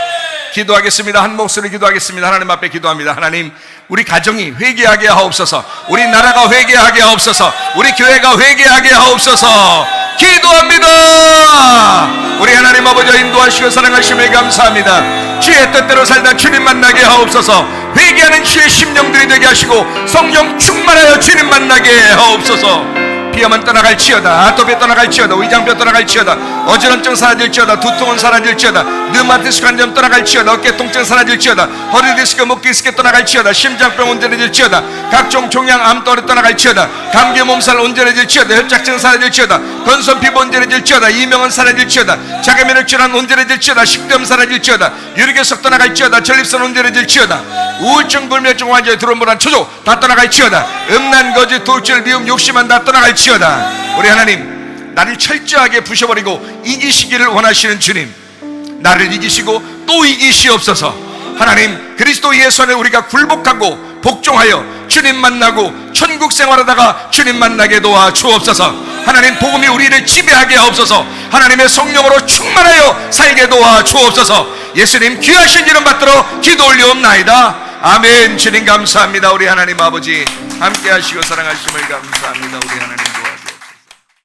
기도하겠습니다. 한 목소리 기도하겠습니다. 하나님 앞에 기도합니다. 하나님, 우리 가정이 회개하게 하옵소서. 우리 나라가 회개하게 하옵소서. 우리 교회가 회개하게 하옵소서. 기도합니다. 우리 하나님 아버지 인도하시고 사랑하심에 감사합니다. 주의 뜻대로 살다 주님 만나게 하옵소서. 회개하는 주의 심령들이 되게 하시고 성령 충만하여 주님 만나게 하옵소서. 비염은 떠나갈지어다, 아토피 떠나갈지어다, 위장병 떠나갈지어다, 어지럼증 사라질지어다, 두통은 사라질지어다, 르마티스 관절 떠나갈지어다, 어깨 통증 사라질지어다, 허리 디스크, 목 디스크 떠나갈지어다, 심장병 온전해질지어다, 각종 종양 암떠리 떠나갈지어다, 감기 몸살 온전해질지어다, 혈착증 사라질지어다, 건선 피부 온전해질지어다, 이명은 사라질지어다, 자가면역 질환 온전해질지어다, 식도염 사라질지어다, 유리결석 떠나갈지어다, 전립선 온전해질지어다, 우울증, 불면증, 완전히 들어온 불안, 초조 다 떠나갈지어다, 음란, 거짓, 돌출, 미움, 욕심만 다 떠나갈지어다. 우리 하나님, 나를 철저하게 부셔버리고 이기시기를 원하시는 주님, 나를 이기시고 또 이기시옵소서. 하나님, 그리스도 예수 안에 우리가 굴복하고 복종하여 주님 만나고 천국 생활하다가 주님 만나게 도와 주옵소서. 하나님, 복음이 우리를 지배하게 하옵소서. 하나님의 성령으로 충만하여 살게 도와 주옵소서. 예수님 귀하신 이름 받들어 기도 올리옵나이다. 아멘. 주님 감사합니다. 우리 하나님 아버지 함께 하시고 사랑하심을 감사합니다. 우리 하나님